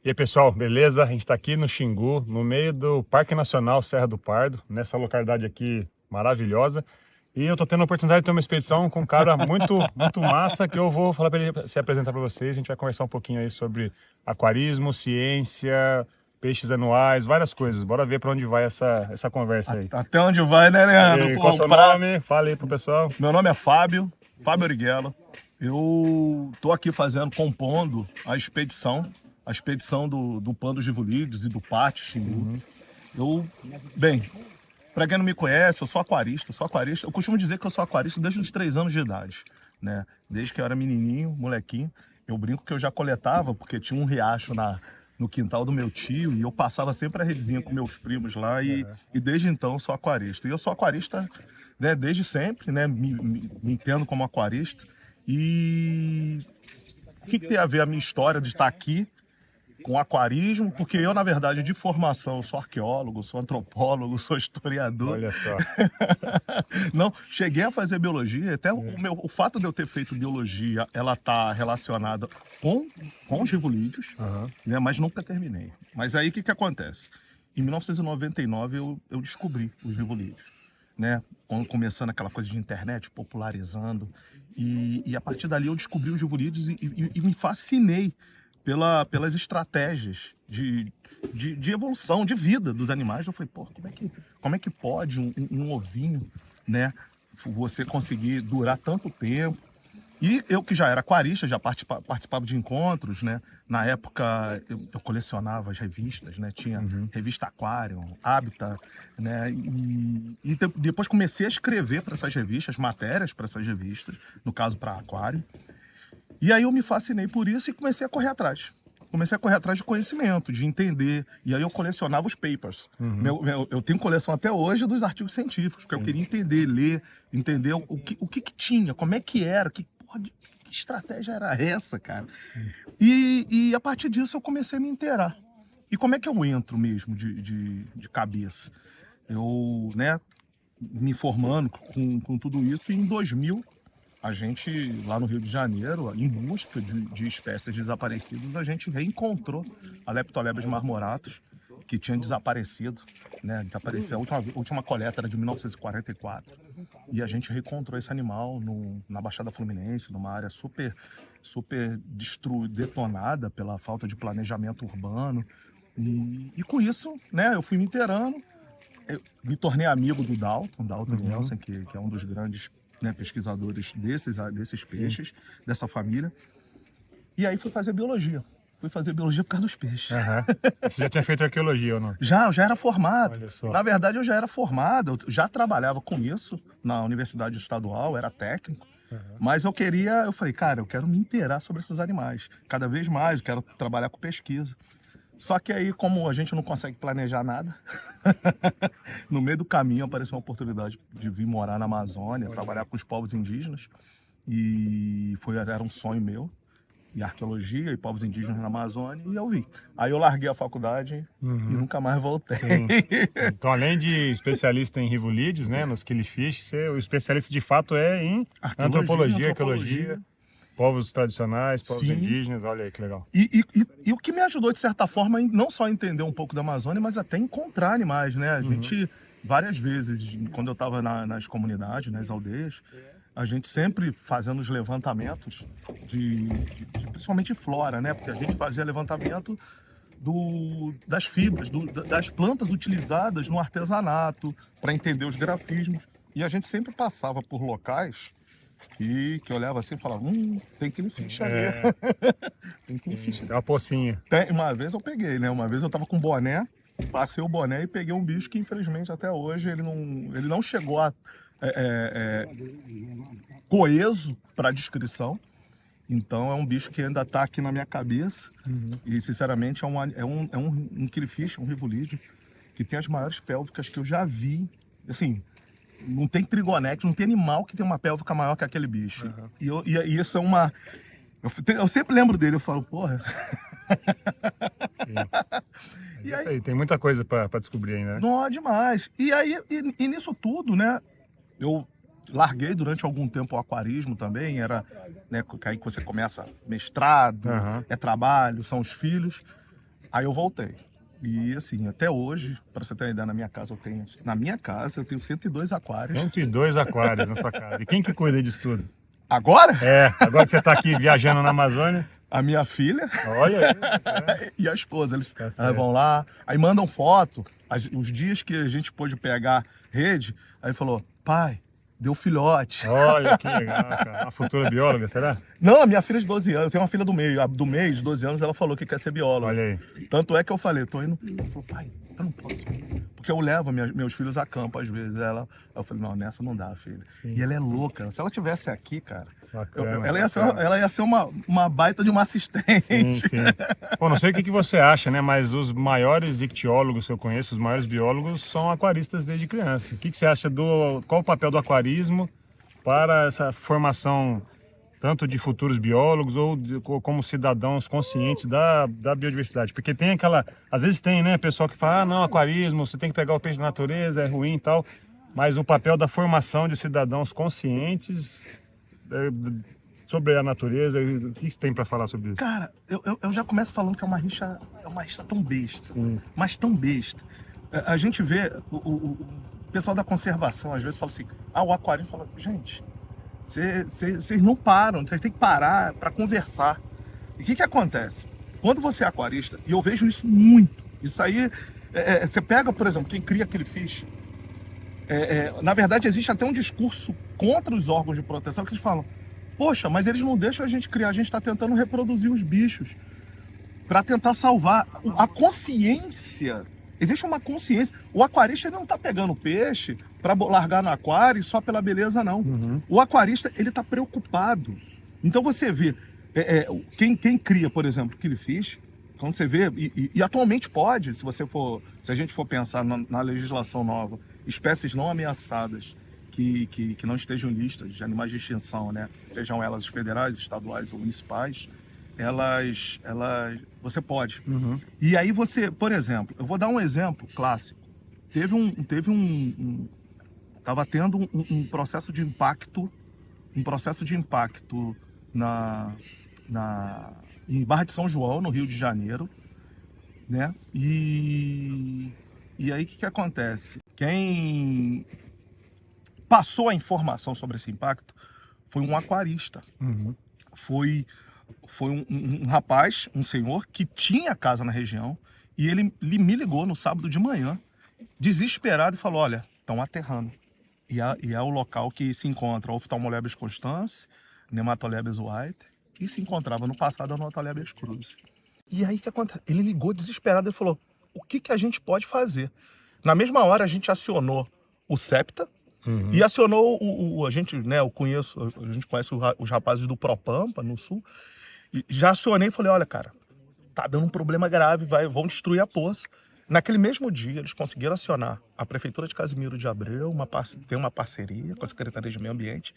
E aí, pessoal, beleza? A gente está aqui no Xingu, no meio do Parque Nacional Serra do Pardo, nessa localidade aqui maravilhosa. E eu tô tendo a oportunidade de ter uma expedição com um cara muito massa, que eu vou falar para ele se apresentar para vocês. A gente vai conversar um pouquinho aí sobre aquarismo, ciência, peixes anuais, várias coisas. Bora ver para onde vai essa conversa aí. Até onde vai, né, Leandro? E qual é o seu nome? Fala aí pro pessoal. Meu nome é Fábio Origuela. Eu tô aqui compondo a expedição do Plano dos Givolídeos e do Pátio Xingu. Bem, para quem não me conhece, eu sou aquarista. Eu costumo dizer que eu sou aquarista desde os 3 anos de idade, né? Desde que eu era menininho, molequinho. Eu brinco que eu já coletava, porque tinha um riacho no quintal do meu tio e eu passava sempre a redezinha com meus primos lá e desde então eu sou aquarista. E eu sou aquarista, né, desde sempre, né? Me entendo como aquarista. E o que tem a ver a minha história de estar aqui com aquarismo? Porque eu, na verdade, de formação, sou arqueólogo, sou antropólogo, sou historiador. Olha só. Não, cheguei a fazer biologia, até o fato de eu ter feito biologia, ela tá relacionada com os rivolídeos, né, mas nunca terminei. Mas aí o que acontece? Em 1999 eu descobri os rivolídeos, né? Começando aquela coisa de internet, popularizando. E a partir dali eu descobri os rivolídeos e me fascinei pelas estratégias de evolução, de vida dos animais. Eu falei, pô, como é que pode um ovinho, né, você conseguir durar tanto tempo? E eu que já era aquarista, já participava de encontros, né? Na época eu colecionava as revistas, né? Tinha revista Aquarium, Habitat, né? E depois comecei a escrever para essas revistas, matérias para essas revistas, no caso para Aquarium. E aí eu me fascinei por isso e comecei a correr atrás. Comecei a correr atrás de conhecimento, de entender. E aí eu colecionava os papers. Eu tenho coleção até hoje dos artigos científicos, porque eu queria entender, ler, entender o que tinha, como é que era, que estratégia era essa, cara. E a partir disso eu comecei a me inteirar. E como é que eu entro mesmo de cabeça? Eu, né, me formando com tudo isso, e em 2000... a gente, lá no Rio de Janeiro, em busca de espécies desaparecidas, a gente reencontrou a Leptolebras marmoratus, que tinha desaparecido, né? Desapareceu. A última coleta era de 1944. E a gente reencontrou esse animal na Baixada Fluminense, numa área super detonada pela falta de planejamento urbano. E com isso, né, eu fui me inteirando. Eu me tornei amigo do Dalton Nelson, que é um dos grandes, né, pesquisadores desses peixes, dessa família. E aí fui fazer biologia. Fui fazer biologia por causa dos peixes. Você já tinha feito arqueologia ou não? Eu já era formado. Olha só. Na verdade, eu já era formado, eu já trabalhava com isso na Universidade Estadual, era técnico. Mas eu falei, cara, eu quero me inteirar sobre esses animais. Cada vez mais, eu quero trabalhar com pesquisa. Só que aí, como a gente não consegue planejar nada, no meio do caminho apareceu uma oportunidade de vir morar na Amazônia, trabalhar com os povos indígenas. E era um sonho meu, e arqueologia e povos indígenas na Amazônia, e eu vim. Aí eu larguei a faculdade e nunca mais voltei. Então, além de especialista em rivolídeos, né, nos killifish, o especialista de fato é em antropologia, arqueologia, povos tradicionais, povos indígenas. Olha aí que legal. E o que me ajudou, de certa forma, não só a entender um pouco da Amazônia, mas até encontrar animais, né? A gente, várias vezes, quando eu estava nas comunidades, nas aldeias, a gente sempre fazendo os levantamentos principalmente flora, né? Porque a gente fazia levantamento das fibras, das plantas utilizadas no artesanato, para entender os grafismos. E a gente sempre passava por locais que olhava assim e falava, tem killifish ali. Tem killifish. É uma pocinha. Uma vez eu peguei, né? Uma vez eu tava com boné, passei o boné e peguei um bicho que, infelizmente, até hoje ele não chegou a coeso para descrição. Então é um bicho que ainda está aqui na minha cabeça. E, sinceramente, é um killifish, um rivolídeo, que tem as maiores pélvicas que eu já vi. Assim, não tem trigonex, não tem animal que tem uma pélvica maior que aquele bicho. E isso é uma... Eu sempre lembro dele, eu falo, porra... E é isso aí, tem muita coisa para descobrir ainda, né? Não, demais. E aí, nisso tudo, né, eu larguei durante algum tempo o aquarismo também, né, aí que você começa mestrado, é trabalho, são os filhos. Aí eu voltei. E assim, até hoje, para você ter uma ideia, na minha casa eu tenho 102 aquários. 102 aquários na sua casa. E quem que cuida disso tudo? Agora, Agora que você está aqui viajando na Amazônia. a minha filha Olha aí. e a esposa, eles certo. vão lá, aí mandam foto, os dias que a gente pôde pegar rede, aí falou, pai, deu filhote. Olha que legal, cara. Uma futura bióloga, será? Não, a minha filha de 12 anos, eu tenho uma filha do meio, a do meio, de 12 anos, ela falou que quer ser bióloga. Olha aí. Tanto é que eu falei, tô indo. Ela falou, pai, eu não posso ir. Porque eu levo meus filhos a campo às vezes. Eu falei, não, nessa não dá, filha. E ela é louca. Se ela tivesse aqui, cara, Bacana, ela ia ser uma baita de uma assistente. Sim, sim. Pô, não sei o que você acha, né? Mas os maiores ictiólogos que eu conheço, os maiores biólogos, são aquaristas desde criança. O que você acha qual o papel do aquarismo para essa formação tanto de futuros biólogos ou como cidadãos conscientes da biodiversidade? Porque tem às vezes tem, né, pessoal que fala, não, aquarismo, você tem que pegar o peixe da natureza, é ruim e tal, mas o papel da formação de cidadãos conscientes sobre a natureza, o que você tem para falar sobre isso? Cara, eu já começo falando que é uma rixa tão besta, mas tão besta. A gente vê o pessoal da conservação às vezes fala assim, o aquarismo fala, gente, vocês não param, vocês têm que parar para conversar. E o que acontece? Quando você é aquarista, e eu vejo isso muito, isso aí, você pega, por exemplo, quem cria aquele fish, na verdade existe até um discurso contra os órgãos de proteção que eles falam, poxa, mas eles não deixam a gente criar, a gente está tentando reproduzir os bichos para tentar salvar. A consciência, existe uma consciência. O aquarista ele não está pegando peixe para largar no aquário só pela beleza, não. O aquarista ele está preocupado. Então você vê, quem cria, por exemplo, killifish, quando você vê, e atualmente pode, se a gente for pensar na legislação nova, espécies não ameaçadas, que não estejam em listas de animais de extinção, né? Sejam elas federais, estaduais ou municipais, você pode. E aí você, por exemplo, eu vou dar um exemplo clássico. Estava tendo um processo de impacto, em Barra de São João, no Rio de Janeiro, né? E aí o que acontece? Quem passou a informação sobre esse impacto foi um aquarista. Foi um rapaz, um senhor, que tinha casa na região, e ele me ligou no sábado de manhã, desesperado, e falou, olha, estão aterrando. E é o local que se encontra o Ophthalmolebis constans, Nematolebis white, e se encontrava no passado a Nematolebis cruz. E aí o que acontece? Ele ligou desesperado e falou, o que a gente pode fazer? Na mesma hora a gente acionou o SEPTA, e acionou a gente conhece os rapazes do Propampa, no sul, e já acionei e falei, olha, cara, tá dando um problema grave, vão destruir a poça. Naquele mesmo dia, eles conseguiram acionar a Prefeitura de Casimiro de Abreu, tem uma parceria com a Secretaria de Meio Ambiente,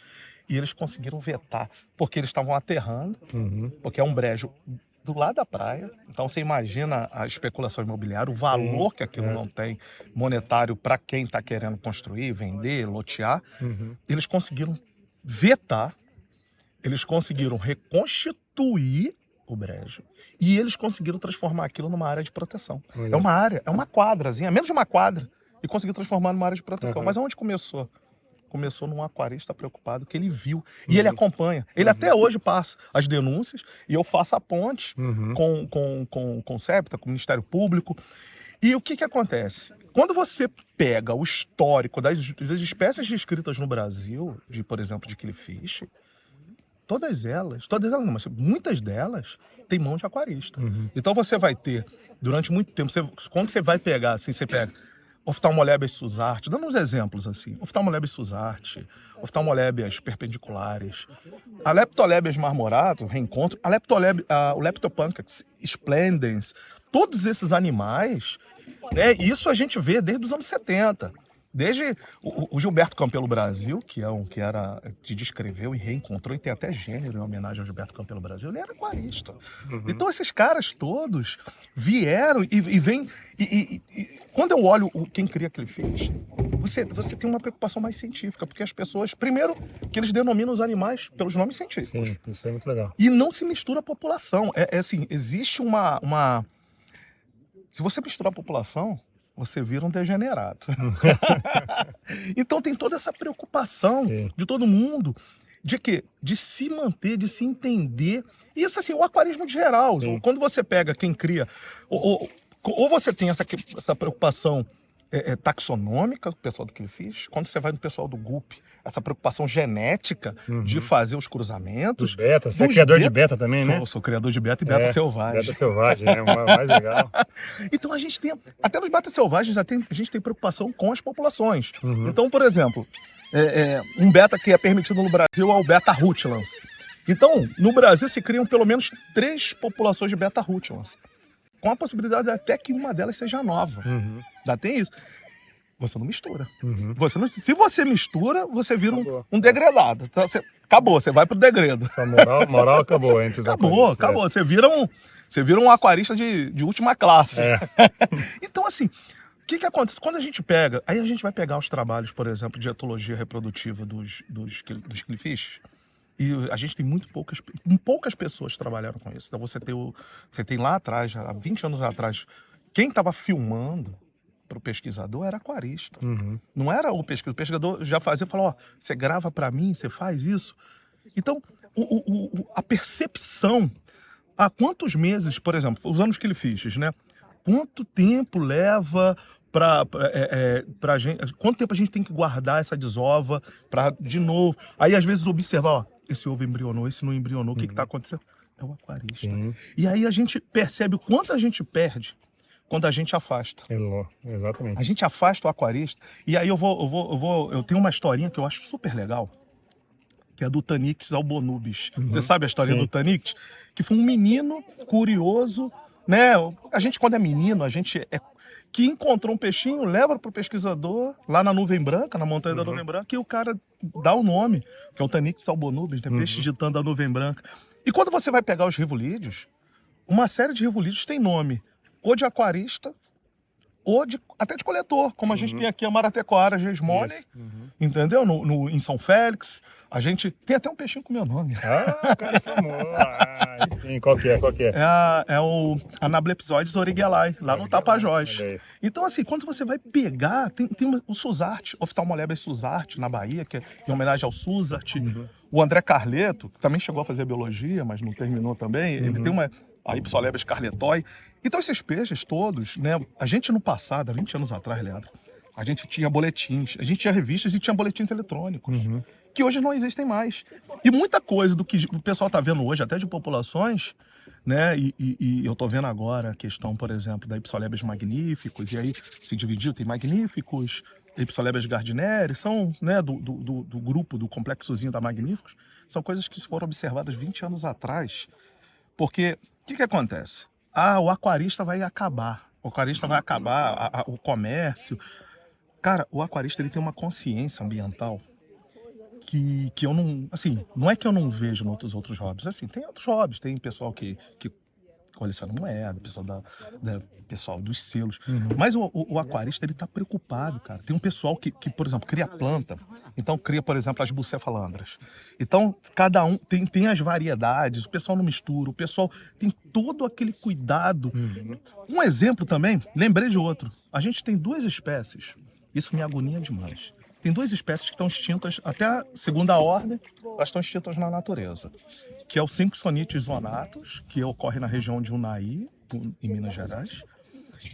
e eles conseguiram vetar, porque eles estavam aterrando, porque é um brejo do lado da praia. Então você imagina a especulação imobiliária, o valor que aquilo não tem monetário para quem está querendo construir, vender, lotear. Eles conseguiram vetar, eles conseguiram reconstituir o brejo e eles conseguiram transformar aquilo numa área de proteção. É uma área, é uma quadrazinha, menos de uma quadra, e conseguiu transformar numa área de proteção. Mas aonde começou? Começou num aquarista preocupado, que ele viu. E ele acompanha. Ele até hoje passa as denúncias e eu faço a ponte com o SEPTA, com o Ministério Público. E o que acontece? Quando você pega o histórico das espécies descritas no Brasil, por exemplo, de killifish, todas elas não, mas muitas delas têm mão de aquarista. Então você vai ter, durante muito tempo, quando você vai pegar, assim, você pega Ophthalmolebis susarte, dando uns exemplos assim, Ophthalmolebis susarte, Ophthalmolebias perpendiculares, a Leptolebias marmorato, reencontro, o Leptopancax splendens, todos esses animais, né, isso a gente vê desde os anos 70. Desde o Gilberto Campelo Brasil, que descreveu e reencontrou, e tem até gênero em homenagem ao Gilberto Campelo Brasil, ele era aquarista. Então esses caras todos vieram e vêm. E quando eu olho quem cria aquele fish, você tem uma preocupação mais científica, porque as pessoas, primeiro, que eles denominam os animais pelos nomes científicos. Sim, isso é muito legal. E não se mistura a população. Assim, existe Se você misturar a população, você vira um degenerado. Então tem toda essa preocupação de todo mundo de quê? De se manter, de se entender. E isso assim, o aquarismo de geral. Quando você pega quem cria, ou você tem essa preocupação taxonômica, o pessoal do Killifish, quando você vai no pessoal do GUP, essa preocupação genética de fazer os cruzamentos. Dos beta, você é criador de beta também, né? Eu sou criador de beta e beta selvagem. Beta selvagem, é o mais legal. Então a gente tem, até nos beta selvagens, a gente tem preocupação com as populações. Então, por exemplo, um beta que é permitido no Brasil é o beta rutilans. Então, no Brasil se criam pelo menos 3 populações de beta rutilans, com a possibilidade até que uma delas seja nova. Já tem isso. Você não mistura. Se você mistura, você vira um degradado. Então, acabou, você vai pro degredo. A moral acabou entre os aquaristas. Acabou. Você vira um aquarista de última classe. Então, assim, o que acontece? Quando a gente pega... Aí a gente vai pegar os trabalhos, por exemplo, de etologia reprodutiva dos Killifish. E a gente tem poucas pessoas que trabalharam com isso. Então você tem lá atrás, há 20 anos atrás, quem estava filmando para o pesquisador era aquarista. Não era o pesquisador. O pesquisador já fazia, falou, você grava para mim, você faz isso. Então, a percepção, há quantos meses, por exemplo, usando os Killifish, né? Quanto tempo leva pra gente, quanto tempo a gente tem que guardar essa desova para, de novo, aí às vezes observar, esse ovo embrionou, esse não embrionou, o que está acontecendo? É o aquarista. E aí a gente percebe o quanto a gente perde quando a gente afasta. Exatamente. A gente afasta o aquarista. E aí eu tenho uma historinha que eu acho super legal, que é do Tanix albonubis. Você sabe a história do Tanix? Que foi um menino curioso, né? A gente, quando é menino, que encontrou um peixinho, leva para o pesquisador lá na Nuvem Branca, na montanha da Nuvem Branca, e o cara dá o nome, que é o Tanix albonubis, né? Peixe de tã da Nuvem Branca. E quando você vai pegar os rivulídeos, uma série de rivulídeos tem nome ou de aquarista, ou até de coletor, como a gente tem aqui a Maratecoara gesmone, entendeu? Em São Félix. A gente tem até um peixinho com meu nome. Cara famoso. Sim, qual que é? É o Anablepsoides origuelai, lá no Tapajós. Então, assim, quando você vai pegar, tem o Suzarte, Ophthalmolebes Suzarte, na Bahia, que é em homenagem ao Suzarte. O André Carleto, que também chegou a fazer biologia, mas não terminou também, ele tem a Ipsolebes carletoi. Então, esses peixes todos, né? A gente no passado, há 20 anos atrás, Leandro, a gente tinha boletins, a gente tinha revistas e tinha boletins eletrônicos, que hoje não existem mais. E muita coisa do que o pessoal está vendo hoje, até de populações, né? E eu estou vendo agora a questão, por exemplo, da Ipsolebes magnificus, e aí se dividiu, tem magníficos, Ipsolebes gardneri, são, né, do grupo, do complexozinho da magníficos, são coisas que foram observadas 20 anos atrás. Porque, o que acontece? O aquarista vai acabar. O aquarista vai acabar, o comércio. Cara, o aquarista ele tem uma consciência ambiental que eu não... Assim, não é que eu não vejo em outros hobbies. Assim, tem outros hobbies. Tem pessoal que coleciona moeda, pessoal dos selos. Mas o aquarista, ele tá preocupado, cara. Tem um pessoal que, por exemplo, cria planta. Então, cria, por exemplo, as bucefalandras. Então, cada um tem as variedades. O pessoal não mistura. O pessoal tem todo aquele cuidado. Um exemplo também, lembrei de outro. A gente tem 2 espécies. Isso me agonia demais. Tem 2 espécies que estão extintas, até a segunda ordem, elas estão extintas na natureza. Que é o Sympsonites zonatus, que ocorre na região de Unai, em Minas Gerais,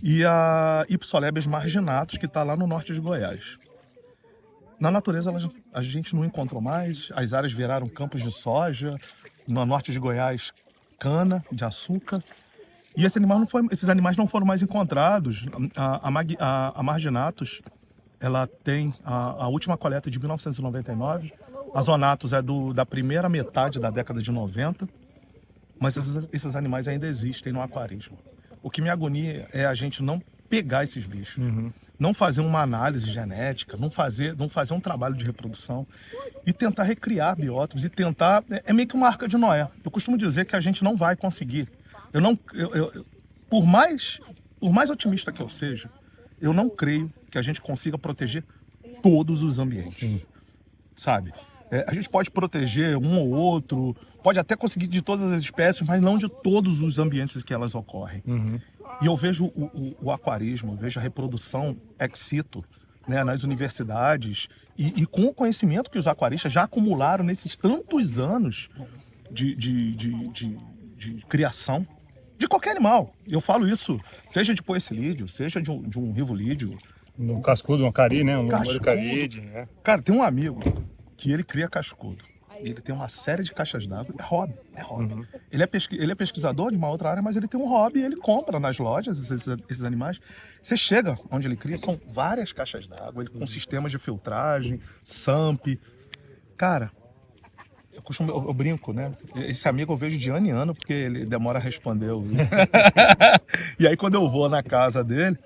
e a Ipsolebes marginatus, que está lá no norte de Goiás. Na natureza, a gente não encontrou mais, as áreas viraram campos de soja, no norte de Goiás, cana de açúcar, e esses animais não foram mais encontrados. A marginatus, ela tem a última coleta de 1999, a zonatus é da primeira metade da década de 90, mas esses animais ainda existem no aquarismo. O que me agonia é a gente não pegar esses bichos, não fazer uma análise genética, não fazer um trabalho de reprodução e tentar recriar biótopos e tentar... É meio que uma arca de Noé. Eu costumo dizer que a gente não vai conseguir. Por mais otimista que eu seja, eu não creio que a gente consiga proteger todos os ambientes, sabe? A gente pode proteger um ou outro, pode até conseguir de todas as espécies, mas não de todos os ambientes que elas ocorrem. E eu vejo o aquarismo, eu vejo a reprodução ex situ, né, nas universidades e com o conhecimento que os aquaristas já acumularam nesses tantos anos de criação de qualquer animal. Eu falo isso, seja de poecilídeo, seja de um rivolídeo. Um cascudo, um cari, né? Um Cascudo. caride, né? Cara, tem um amigo que ele cria cascudo. Ele tem uma série de caixas d'água. É hobby, é hobby. Uhum. Ele é pesquisador de uma outra área, mas ele tem um hobby e ele compra nas lojas esses animais. Você chega onde ele cria, são várias caixas d'água, ele com sistemas de filtragem, SAMP. Cara, eu brinco, né? Esse amigo eu vejo de ano em ano, porque ele demora a responder. E aí quando eu vou na casa dele,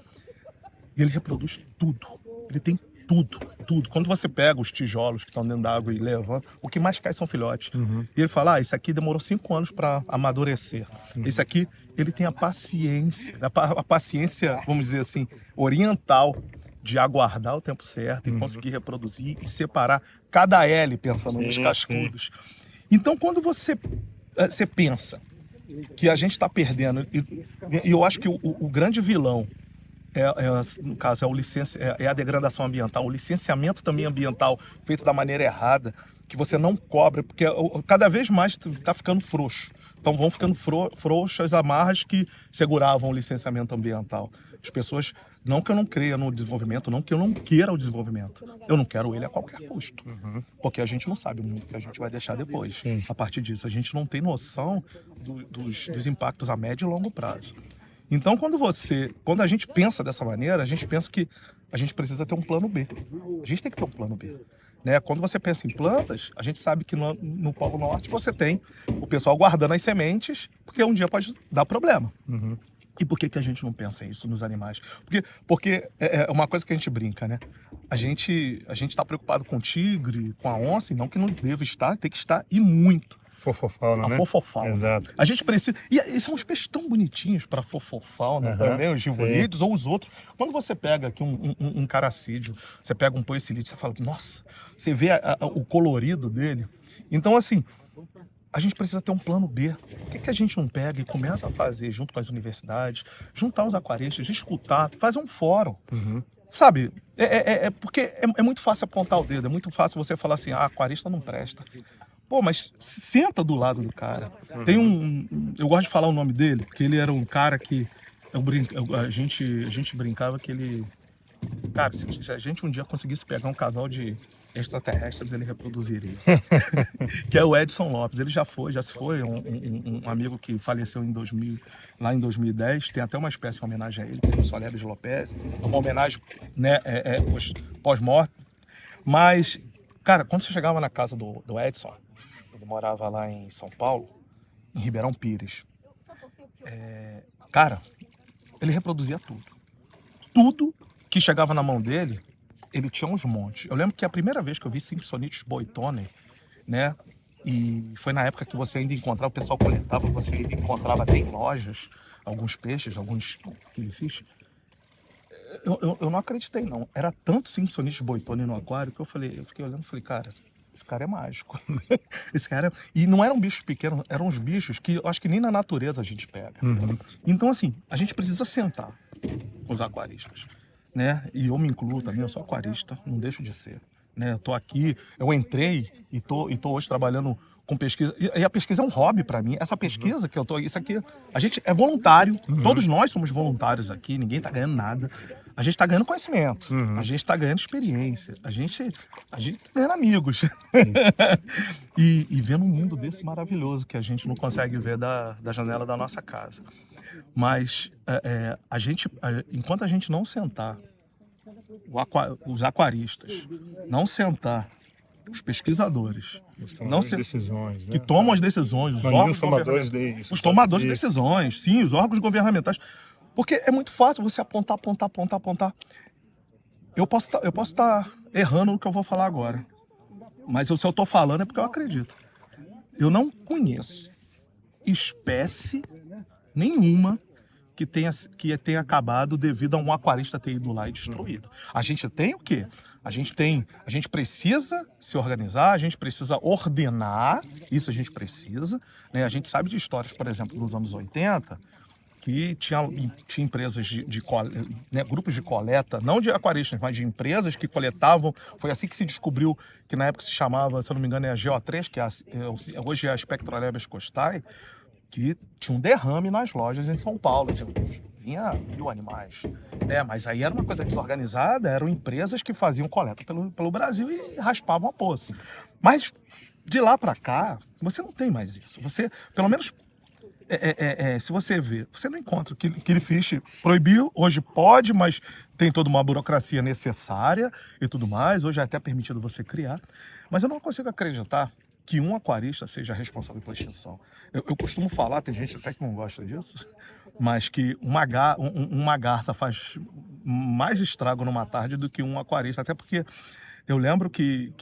ele reproduz tudo. Ele tem tudo, tudo. Quando você pega os tijolos que estão dentro da água e levanta, o que mais cai são filhotes. E ele fala, esse aqui demorou 5 anos para amadurecer. Esse aqui, ele tem a paciência, vamos dizer assim, oriental, de aguardar o tempo certo e conseguir reproduzir e separar cada L pensando nos cascudos. Então, quando você pensa que a gente está perdendo, e eu acho que o grande vilão no caso, é a degradação ambiental, o licenciamento também ambiental feito da maneira errada, que você não cobra, porque cada vez mais está ficando frouxo. Então vão ficando frouxas as amarras que seguravam o licenciamento ambiental. As pessoas, não que eu não creia no desenvolvimento, não que eu não queira o desenvolvimento. Eu não quero ele a qualquer custo. Porque a gente não sabe o mundo que a gente vai deixar depois. Sim. A partir disso, a gente não tem noção dos impactos a médio e longo prazo. Então, quando a gente pensa dessa maneira, a gente pensa que a gente precisa ter um plano B. A gente tem que ter um plano B. Né? Quando você pensa em plantas, a gente sabe que no Polo Norte você tem o pessoal guardando as sementes, porque um dia pode dar problema. E por que a gente não pensa isso nos animais? Porque é uma coisa que a gente brinca, né? A gente está preocupado com o tigre, com a onça, e não que não deva estar, tem que estar e muito. Fofofauna, né? A fofofauna. Exato. A gente precisa... E são uns peixes tão bonitinhos para fofofauna também, os givolídeos ou os outros. Quando você pega aqui um caracídeo, você pega um poecilídeo, você fala, nossa, você vê o colorido dele. Então, assim, a gente precisa ter um plano B. Por que a gente não pega e começa a fazer, junto com as universidades, juntar os aquaristas, escutar, fazer um fórum? Sabe? Porque é muito fácil apontar o dedo, é muito fácil você falar assim, aquarista não presta. Pô, mas senta do lado do cara. Tem eu gosto de falar o nome dele, porque ele era um cara que a gente brincava que ele... Cara, se a gente um dia conseguisse pegar um casal de extraterrestres, ele reproduziria. Que é o Edson Lopes. Ele já se foi, um amigo que faleceu lá em 2010. Tem até uma espécie de homenagem a ele, que é o Soleres Lopes. Uma homenagem, né, pós-morte. Mas, cara, quando você chegava na casa do Edson, ele morava lá em São Paulo, em Ribeirão Pires. Cara, ele reproduzia tudo. Tudo que chegava na mão dele, ele tinha uns montes. Eu lembro que a primeira vez que eu vi Simpsonites boitone, né? E foi na época que você ainda encontrava, o pessoal coletava, você ainda encontrava até em lojas alguns peixes, alguns killifish. Eu não acreditei, não. Era tanto Simpsonites boitone no aquário que eu fiquei olhando e falei, cara, esse cara é mágico. Esse cara E não eram bichos pequenos, eram uns bichos que eu acho que nem na natureza a gente pega. Então, assim, a gente precisa sentar com os aquaristas, né? E eu me incluo também, eu sou aquarista, não deixo de ser. Né? Eu tô aqui, eu entrei e tô hoje trabalhando com pesquisa. E a pesquisa é um hobby para mim. Essa pesquisa que eu tô, isso aqui, a gente é voluntário. Todos nós somos voluntários aqui, ninguém tá ganhando nada. A gente tá ganhando conhecimento, a gente tá ganhando experiência, a gente tá ganhando amigos. e vendo um mundo desse maravilhoso que a gente não consegue ver da janela da nossa casa. Mas enquanto a gente não sentar, os aquaristas, não sentar, os pesquisadores, Decisões, né? que tomam as decisões, os tomadores de decisões, sim, os órgãos governamentais. Porque é muito fácil você apontar. Eu posso estar errando no que eu vou falar agora. Mas se eu estou falando é porque eu acredito. Eu não conheço espécie nenhuma que tenha acabado devido a um aquarista ter ido lá e destruído. A gente tem o quê? A gente precisa se organizar, a gente precisa ordenar, isso a gente precisa. Né? A gente sabe de histórias, por exemplo, nos anos 80, que tinha empresas né, grupos de coleta, não de aquaristas, mas de empresas que coletavam. Foi assim que se descobriu, que na época se chamava, se eu não me engano, é a GO3, que hoje é a Spectrolabs Costai, que tinha um derrame nas lojas em São Paulo. Assim, vinha 1000 animais. Mas aí era uma coisa desorganizada, eram empresas que faziam coleta pelo Brasil e raspavam a poça. Mas de lá para cá, você não tem mais isso. Você, pelo menos, se você vê, você não encontra. O Killing Fish proibiu, hoje pode, mas tem toda uma burocracia necessária e tudo mais. Hoje é até permitido você criar. Mas eu não consigo acreditar que um aquarista seja responsável pela extinção. Eu costumo falar, tem gente até que não gosta disso, mas que uma garça faz mais estrago numa tarde do que um aquarista. Até porque eu lembro que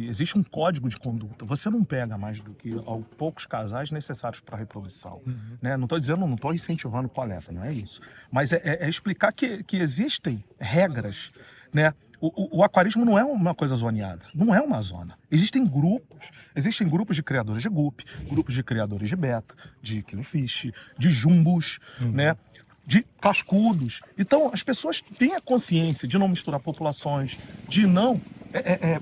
existe um código de conduta. Você não pega mais do que poucos casais necessários para a reprodução. Né? Não estou dizendo, não estou incentivando coleta, não é isso. Mas é explicar que existem regras, né? O aquarismo não é uma coisa zoneada, não é uma zona. Existem grupos de criadores de guppy, grupos de criadores de beta, de killifish, de jumbos, né? De cascudos. Então, as pessoas têm a consciência de não misturar populações, de não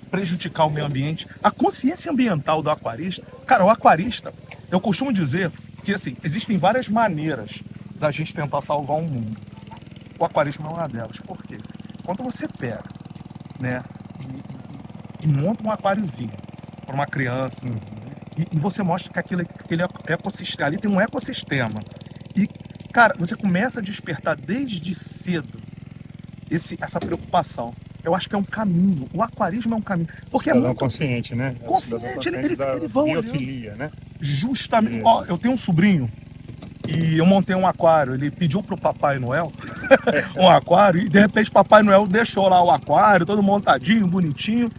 prejudicar o meio ambiente. A consciência ambiental do aquarista, cara, o aquarista, eu costumo dizer que assim, existem várias maneiras da gente tentar salvar o mundo. O aquarismo é uma delas. Por quê? Quando você pega, né, e monta um aquáriozinho para uma criança, e você mostra que aquele ecossistema, ali tem um ecossistema. E, cara, você começa a despertar desde cedo essa preocupação. Eu acho que é um caminho. O aquarismo é um caminho. Porque é muito consciente, né? Consciente, ele vai biofilia, né? Justamente. Ó, eu tenho um sobrinho e eu montei um aquário. Ele pediu pro Papai Noel um aquário e de repente Papai Noel deixou lá o aquário, todo montadinho, bonitinho.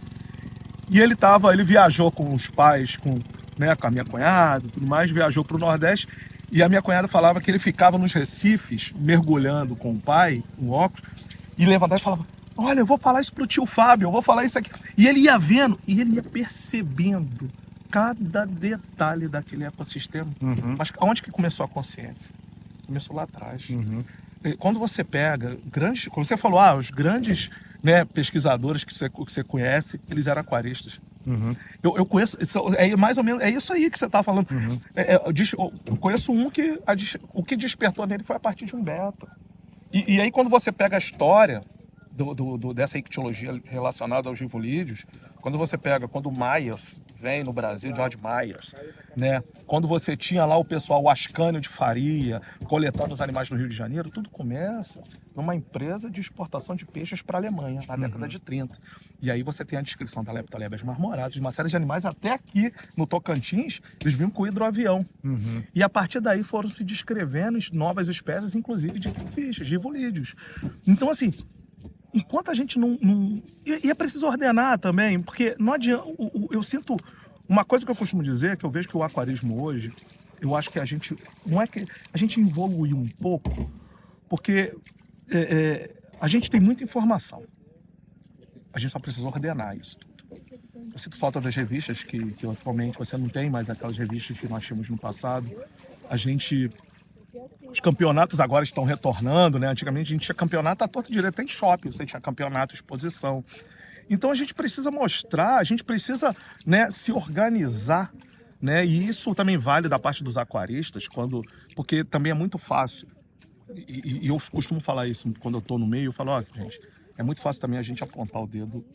E ele viajou com os pais, com a minha cunhada, tudo mais, viajou pro Nordeste. E a minha cunhada falava que ele ficava nos recifes, mergulhando com o pai, com óculos, e levantava e falava: olha, eu vou falar isso pro tio Fábio, eu vou falar isso aqui. E ele ia vendo, e ele ia percebendo cada detalhe daquele ecossistema. Mas onde que começou a consciência? Começou lá atrás. Quando você pega como você falou, os grandes, né, pesquisadores que você conhece, eles eram aquaristas. Eu conheço, mais ou menos, é isso aí que você está falando. Eu conheço um que o que despertou nele foi a partir de um beta. E aí quando você pega a história dessa ictiologia relacionada aos rivolídeos, quando o Myers vem no Brasil, George Myers, né? Quando você tinha lá o pessoal, o Ascânio de Faria, coletando os animais no Rio de Janeiro, tudo começa numa empresa de exportação de peixes para a Alemanha, na década de 30. E aí você tem a descrição da Leptolebas marmoradas, de uma série de animais, até aqui no Tocantins, eles vinham com o hidroavião. E a partir daí foram se descrevendo novas espécies, inclusive de fiches, de rivolídeos. Então, assim, enquanto a gente não... E é preciso ordenar também, porque não adianta... Eu sinto... Uma coisa que eu costumo dizer, que eu vejo que o aquarismo hoje, eu acho que a gente... Não é que a gente evoluiu um pouco, porque a gente tem muita informação. A gente só precisa ordenar isso tudo. Eu sinto falta das revistas que atualmente você não tem, mas aquelas revistas que nós tínhamos no passado. Os campeonatos agora estão retornando, né? Antigamente a gente tinha campeonato à torta direita em shopping, você tinha campeonato, exposição. Então a gente precisa mostrar, a gente precisa, né, se organizar, né? E isso também vale da parte dos aquaristas, porque também é muito fácil. E eu costumo falar isso quando eu estou no meio, eu falo, gente, é muito fácil também a gente apontar o dedo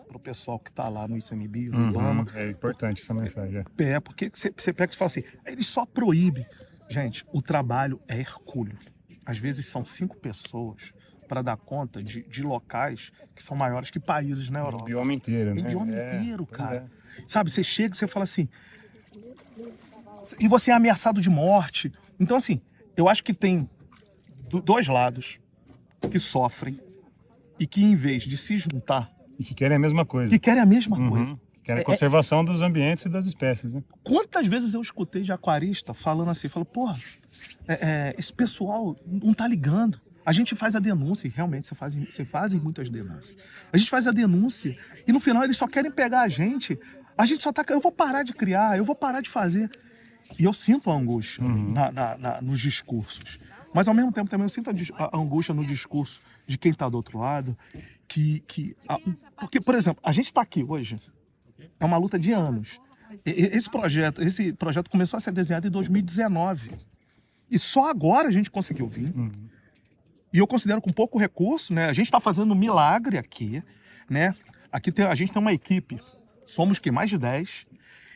pro pessoal que está lá no ICMBio, no IBAMA. É importante essa mensagem. Porque você pega e fala assim, ele só proíbe. Gente, o trabalho é hercúleo. Às vezes são 5 pessoas para dar conta de locais que são maiores que países na Europa. O bioma inteiro, né? O bioma inteiro, cara. Sabe, você chega e você fala assim... E você é ameaçado de morte. Então, assim, eu acho que tem dois lados que sofrem e que, em vez de se juntar... E que querem a mesma coisa. Querem a conservação dos ambientes e das espécies, né? Quantas vezes eu escutei de aquarista falando assim, porra, esse pessoal não tá ligando. A gente faz a denúncia, e realmente você faz muitas denúncias. A gente faz a denúncia e no final eles só querem pegar a gente só tá... Eu vou parar de criar, eu vou parar de fazer. E eu sinto a angústia nos discursos. Mas ao mesmo tempo também eu sinto a angústia no discurso de quem está do outro lado, porque, por exemplo, a gente está aqui hoje, é uma luta de anos. Esse projeto começou a ser desenhado em 2019. E só agora a gente conseguiu vir. E eu considero com pouco recurso, né? A gente está fazendo um milagre aqui, né? A gente tem uma equipe, somos que mais de 10,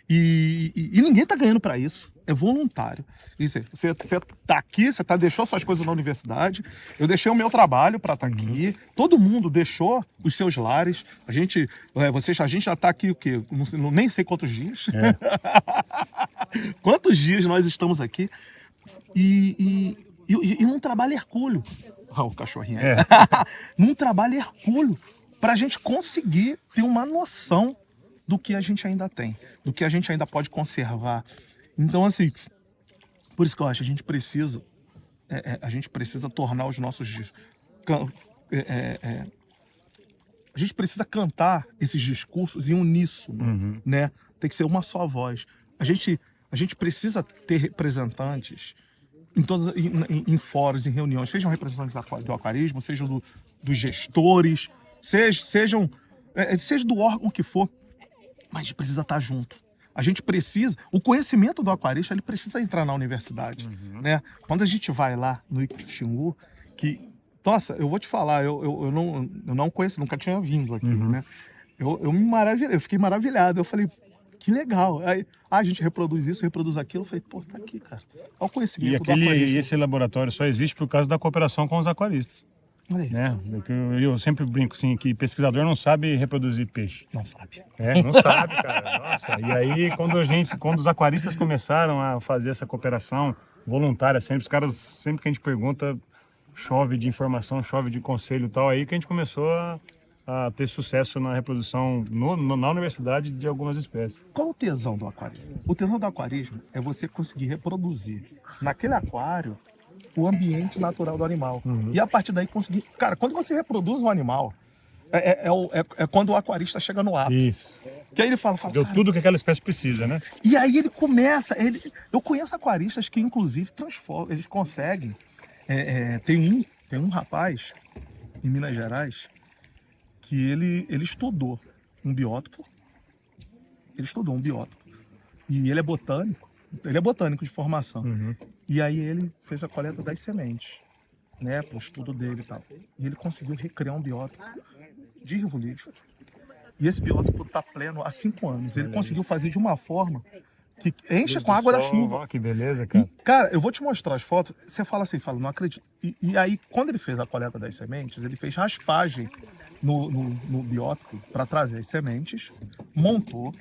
e ninguém está ganhando para isso. É voluntário. Você está aqui, deixou suas coisas na universidade, eu deixei o meu trabalho para estar aqui, todo mundo deixou os seus lares. A gente já está aqui o quê? Nem sei quantos dias. Quantos dias nós estamos aqui? E num trabalho hercúleo. O cachorrinho aí. Num trabalho hercúleo, para a gente conseguir ter uma noção do que a gente ainda tem, do que a gente ainda pode conservar. Então, assim, por isso que eu acho que a gente precisa tornar os nossos... a gente precisa cantar esses discursos em uníssono, né? Tem que ser uma só voz. A gente precisa ter representantes em fóruns, em reuniões, sejam representantes do aquarismo, sejam dos gestores, seja do órgão que for, mas a gente precisa estar junto. A gente precisa, o conhecimento do aquarista, ele precisa entrar na universidade, né? Quando a gente vai lá no Xingu, nossa, eu vou te falar, eu não conheço, nunca tinha vindo aqui, né? Eu fiquei maravilhado, eu falei, que legal. Aí, a gente reproduz isso, reproduz aquilo. Eu falei, pô, tá aqui, cara. Olha o conhecimento do aquarismo. E esse laboratório só existe por causa da cooperação com os aquaristas. Né? Eu sempre brinco assim, que pesquisador não sabe reproduzir peixe. Não sabe. Não sabe, cara. Nossa. E aí, quando os aquaristas começaram a fazer essa cooperação voluntária, os caras, sempre que a gente pergunta, chove de informação, chove de conselho e tal, aí que a gente começou a ter sucesso na reprodução na universidade de algumas espécies. Qual o tesão do aquarismo? O tesão do aquarismo é você conseguir reproduzir naquele aquário o ambiente natural do animal. E a partir daí conseguir... Cara, quando você reproduz um animal, é quando o aquarista chega no ápice. Isso. Que aí ele fala deu tudo que aquela espécie precisa, né? E aí ele começa... Eu conheço aquaristas que, inclusive, transformam, eles conseguem... Tem um rapaz em Minas Gerais que ele estudou um biótopo. Ele estudou um biótopo. E ele é botânico. Ele é botânico de formação. E aí ele fez a coleta das sementes, né, para o estudo dele e tal. E ele conseguiu recriar um biótopo de rivolídeo. E esse biótopo está pleno há 5 anos. Ele conseguiu fazer de uma forma que enche com a água da chuva. Ó, que beleza, cara. E, cara, eu vou te mostrar as fotos. Você fala assim, não acredito. E aí, quando ele fez a coleta das sementes, ele fez raspagem no biótopo para trazer as sementes, montou.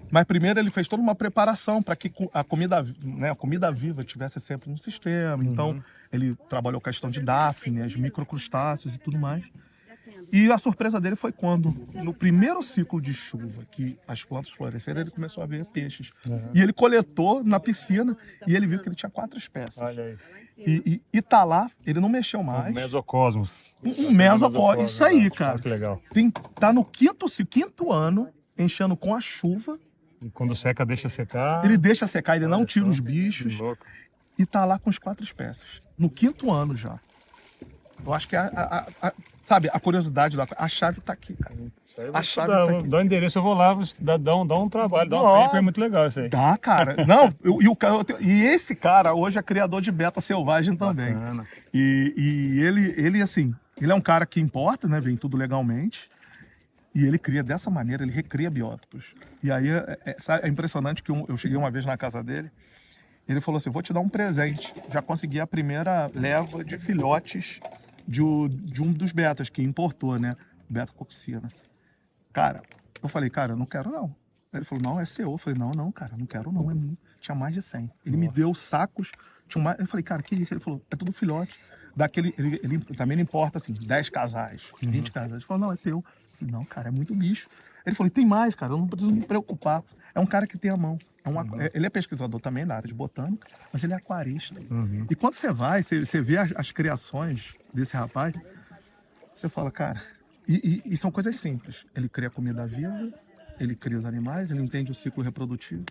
Mas primeiro ele fez toda uma preparação para que a comida viva tivesse sempre no sistema. Então, ele trabalhou com a questão de Daphne, microcrustáceos e tudo mais. E a surpresa dele foi quando, no primeiro ciclo de chuva, que as plantas floresceram, ele começou a ver peixes. E ele coletou na piscina e ele viu que ele tinha 4 espécies. Olha aí. E tá lá, ele não mexeu mais. Um mesocosmos. Um mesocosmos, isso aí, cara. Que legal. Tá no quinto ano, enchendo com a chuva. E quando seca, deixa secar. Ele deixa secar, ele não tira os bichos. E tá lá com as 4 espécies. No 5º ano já. Eu acho que sabe, a curiosidade, a chave tá aqui, cara. A chave tá aqui. Dá o endereço, eu vou lá, dá um trabalho, dá um paper, é muito legal isso aí. Dá, cara. Não, e esse cara hoje é criador de beta selvagem também. Bacana. E ele, assim, ele é um cara que importa, né? Vem tudo legalmente. E ele cria dessa maneira, ele recria biótopos. E aí é impressionante que eu cheguei uma vez na casa dele, ele falou assim, vou te dar um presente. Já consegui a primeira leva de filhotes de um dos betas que importou, né? Beta-coccina. Cara, eu falei, cara, eu não quero não. Ele falou, não, é seu. Eu falei, não, cara, não quero não. Tinha mais de 100. Ele me deu sacos. Eu falei, cara, que isso? Ele falou, é tudo filhote. Ele também não importa, assim, 10 casais, 20 casais. Ele falou, não, é teu. Eu falei, não, cara, é muito bicho. Ele falou, tem mais, cara, eu não preciso me preocupar. É um cara que tem a mão. Ele é pesquisador também na área de botânica, mas ele é aquarista. E quando você vai, você vê as criações desse rapaz, você fala, cara... E são coisas simples. Ele cria comida viva, ele cria os animais, ele entende o ciclo reprodutivo.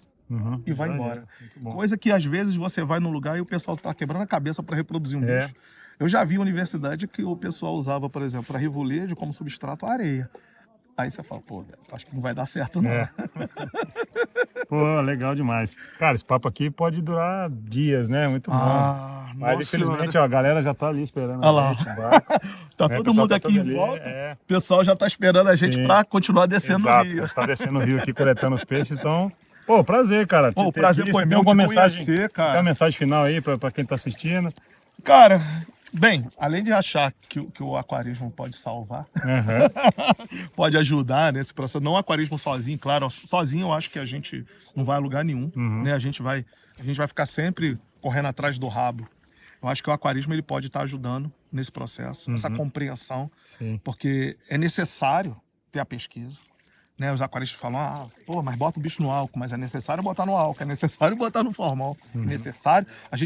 e vai Já embora. era. Muito bom. Coisa que às vezes você vai num lugar e o pessoal tá quebrando a cabeça para reproduzir um bicho. Eu já vi universidade que o pessoal usava, por exemplo, para revolejo como substrato a areia. Aí você fala, pô, acho que não vai dar certo não. Pô, legal demais. Cara, esse papo aqui pode durar dias, né? Muito bom. Mas nossa infelizmente, senhora. ó, a galera já tá ali esperando Olha lá. a gente, o barco, Tá né? O todo pessoal mundo tá aqui todo em ali, volta. O pessoal já tá esperando a gente Sim. para continuar descendo Exato, o rio. a gente tá descendo o rio aqui, coletando os peixes, então... Pô, prazer, cara. Pô, o prazer foi Você tem meu alguma te mensagem, conhecer, cara. tem uma mensagem final aí pra quem tá assistindo? Cara, bem, além de achar que o aquarismo pode salvar, pode ajudar nesse processo, não o aquarismo sozinho, claro, sozinho eu acho que a gente não vai a lugar nenhum, né? A gente vai ficar sempre correndo atrás do rabo. Eu acho que o aquarismo ele pode estar ajudando nesse processo, essa compreensão, Sim. porque é necessário ter a pesquisa. Né, os aquaristas falam, pô, mas bota o bicho no álcool, mas é necessário botar no álcool, é necessário botar no formal, é necessário. A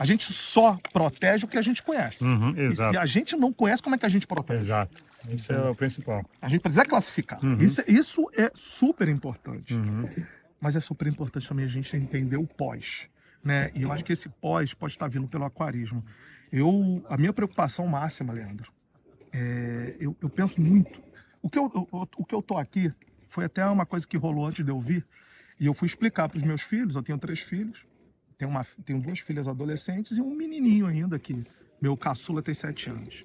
gente só protege o que a gente conhece. E Exato. se a gente não conhece, como é que a gente protege? Exato. Esse é o principal. A gente precisa classificar. Isso é super importante. Mas é super importante também a gente entender o pós. Né? E eu acho que esse pós pode estar vindo pelo aquarismo. A minha preocupação máxima, Leandro, eu penso muito. O que eu tô aqui foi até uma coisa que rolou antes de eu vir. E eu fui explicar para os meus filhos. Eu tenho 3 filhos. Tenho 2 filhas adolescentes e um menininho ainda que meu caçula tem 7 anos.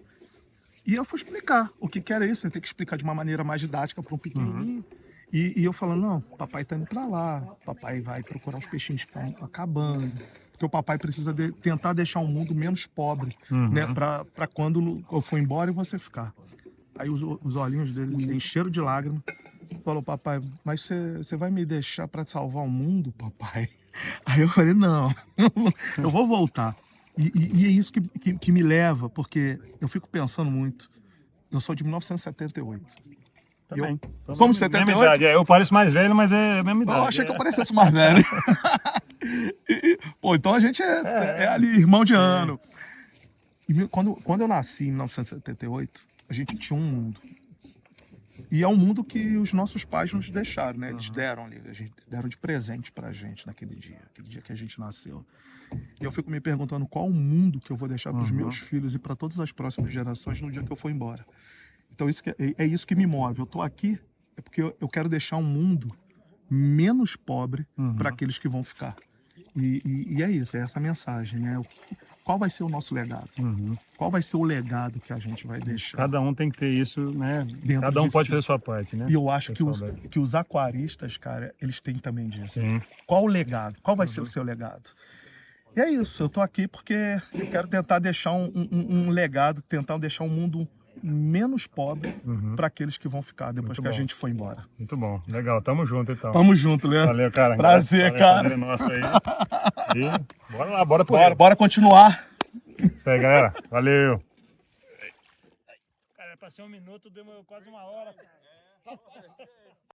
E eu fui explicar o que era isso. Você tem que explicar de uma maneira mais didática para um pequenininho. E eu falando, não, papai tá indo para lá. Papai vai procurar os peixinhos que estão acabando. Porque o papai precisa tentar deixar o mundo menos pobre, né? Para quando eu for embora e você ficar. Aí os olhinhos dele encheram de lágrimas. Falou, papai, mas você vai me deixar para salvar o mundo, papai? Aí eu falei, não, eu vou voltar. E é isso que me leva, porque eu fico pensando muito. Eu sou de 1978. Também. Somos 78? Idade. Eu pareço mais velho, mas é a mesma idade. Eu achei que eu parecesse mais velho. Pô, então a gente é ali, irmão de ano. E quando eu nasci em 1978, a gente tinha um mundo. E é um mundo que os nossos pais nos deixaram, né? Eles deram de presente pra gente naquele dia que a gente nasceu. E eu fico me perguntando qual o mundo que eu vou deixar para os meus filhos e para todas as próximas gerações no dia que eu for embora. Então é isso que me move. Eu tô aqui porque eu quero deixar um mundo menos pobre para aqueles que vão ficar. E é isso, é essa mensagem, né? Qual vai ser o nosso legado? Qual vai ser o legado que a gente vai deixar? Cada um tem que ter isso, né? Dentro Cada um disso. pode fazer a sua parte, né? E eu acho que os aquaristas, cara, eles têm também disso. Sim. Qual o legado? Qual vai ser o seu legado? E é isso, eu tô aqui porque eu quero tentar deixar um legado, tentar deixar um mundo menos pobre para aqueles que vão ficar depois que a gente for embora. Muito bom. Legal. Tamo junto, então. Tamo junto, Leandro. Valeu, cara. Prazer, cara. Nosso aí. E bora lá, bora por Bora continuar. Isso aí, galera. Valeu. Cara, passei 1 minuto, deu quase 1 hora.